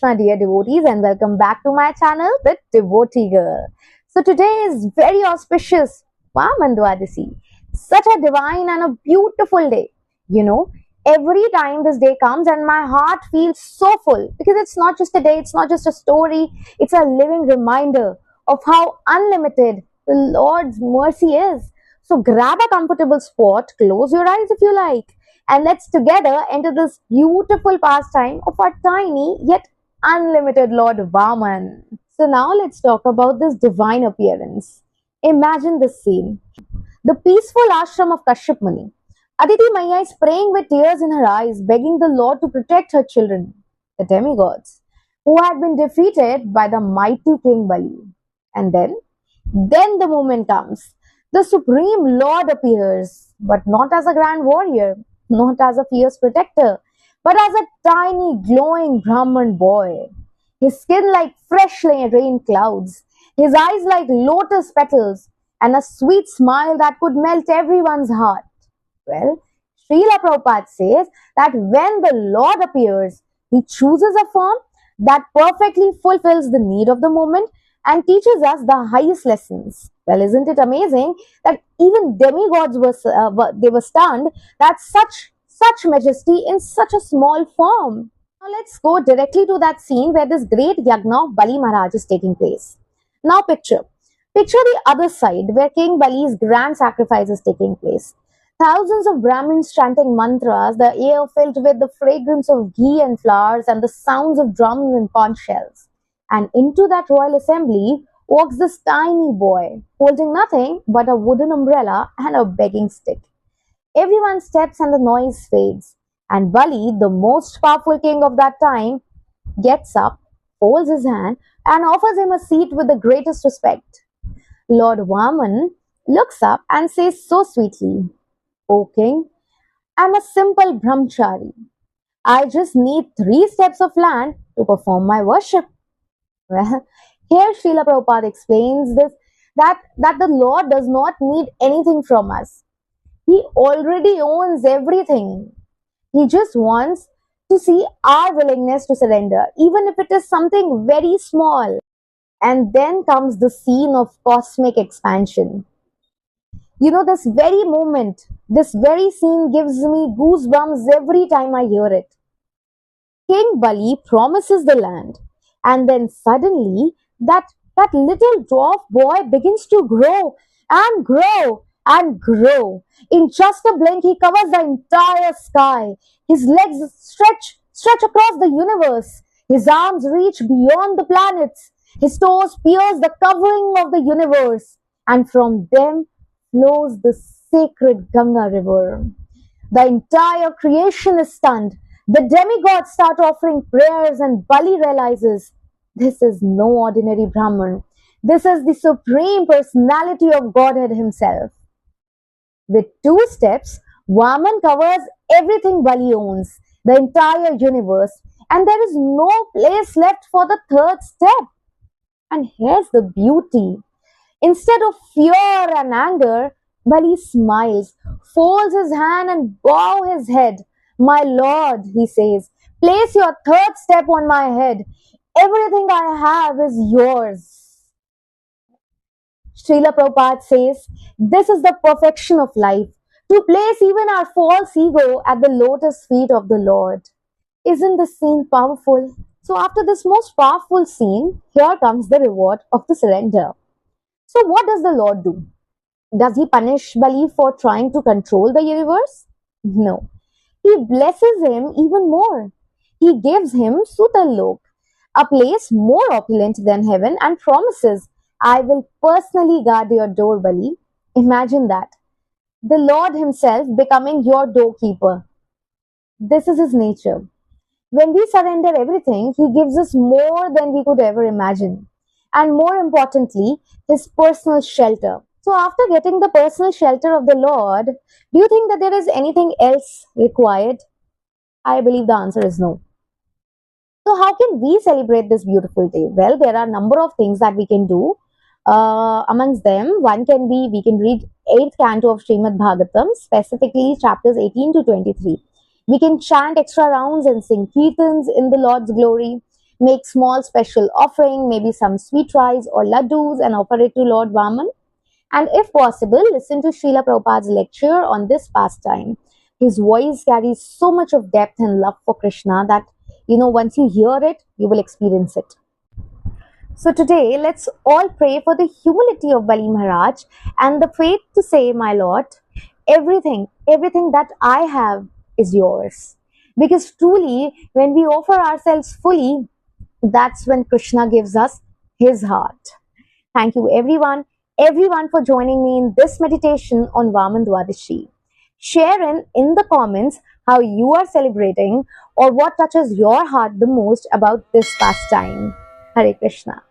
Krishna, dear devotees, and welcome back to my channel, The Devotee Girl. So today is very auspicious Vamana Dvādaśī. Such a divine and a beautiful day. You know, every time this day comes and my heart feels so full because it's not just a day, it's not just a story, it's a living reminder of how unlimited the Lord's mercy is. So grab a comfortable spot, close your eyes if you like, and let's together enter this beautiful pastime of our tiny yet unlimited Lord Vaman. So now let's talk about this divine appearance. Imagine this scene. The peaceful ashram of Kashyap Muni. Aditi Maya is praying with tears in her eyes, begging the Lord to protect her children, the demigods, who had been defeated by the mighty King Bali. And then the moment comes. The Supreme Lord appears, but not as a grand warrior, not as a fierce protector, but as a tiny glowing Brahman boy. His skin like fresh rain clouds, his eyes like lotus petals, and a sweet smile that could melt everyone's heart. Well, Srila Prabhupada says that when the Lord appears, he chooses a form that perfectly fulfills the need of the moment and teaches us the highest lessons. Well, isn't it amazing that even demigods were stunned that such majesty in such a small form? Now let's go directly to that scene where this great yagna of Bali Maharaj is taking place. Now picture the other side where King Bali's grand sacrifice is taking place. Thousands of Brahmins chanting mantras, the air filled with the fragrance of ghee and flowers and the sounds of drums and conch shells. And into that royal assembly walks this tiny boy, holding nothing but a wooden umbrella and a begging stick. Everyone steps and the noise fades. And Bali, the most powerful king of that time, gets up, folds his hand, and offers him a seat with the greatest respect. Lord Vaman looks up and says so sweetly, "O king, I'm a simple brahmachari. I just need 3 steps of land to perform my worship." Well, here Srila Prabhupada explains this that the Lord does not need anything from us. He already owns everything. He just wants to see our willingness to surrender, even if it is something very small. And then comes the scene of cosmic expansion. You know, this very moment, this very scene gives me goosebumps every time I hear it. King Bali promises the land, and then suddenly that little dwarf boy begins to grow and grow and grow. In just a blink, he covers the entire sky. His legs stretch across the universe. His arms reach beyond the planets. His toes pierce the covering of the universe. And from them flows the sacred Ganga river. The entire creation is stunned. The demigods start offering prayers and Bali realizes this is no ordinary Brahman. This is the supreme personality of Godhead himself. With 2 steps, Vaman covers everything Bali owns, the entire universe, and there is no place left for the 3rd step. And here's the beauty. Instead of fear and anger, Bali smiles, folds his hand and bows his head. "My Lord," he says, "place your 3rd step on my head. Everything I have is yours." Srila Prabhupada says, this is the perfection of life, to place even our false ego at the lotus feet of the Lord. Isn't this scene powerful? So after this most powerful scene, here comes the reward of the surrender. So what does the Lord do? Does he punish Bali for trying to control the universe? No. He blesses him even more. He gives him Sutalok, a place more opulent than heaven, and promises, "I will personally guard your door, Bali." Imagine that. The Lord himself becoming your doorkeeper. This is his nature. When we surrender everything, he gives us more than we could ever imagine. And more importantly, his personal shelter. So after getting the personal shelter of the Lord, do you think that there is anything else required? I believe the answer is no. So how can we celebrate this beautiful day? Well, there are a number of things that we can do. Amongst them, one can be, we can read 8th canto of Srimad Bhagavatam, specifically chapters 18 to 23. We can chant extra rounds and sing kirtans in the Lord's glory. Make small special offering, maybe some sweet rice or laddus, and offer it to Lord Vaman. And if possible, listen to Srila Prabhupada's lecture on this pastime. His voice carries so much of depth and love for Krishna that, once you hear it, you will experience it. So today, let's all pray for the humility of Bali Maharaj and the faith to say, my Lord, everything that I have is yours. Because truly, when we offer ourselves fully, that's when Krishna gives us his heart. Thank you everyone for joining me in this meditation on Vāmana Dvādaśī. Share in the comments how you are celebrating or what touches your heart the most about this pastime. Hare Krishna.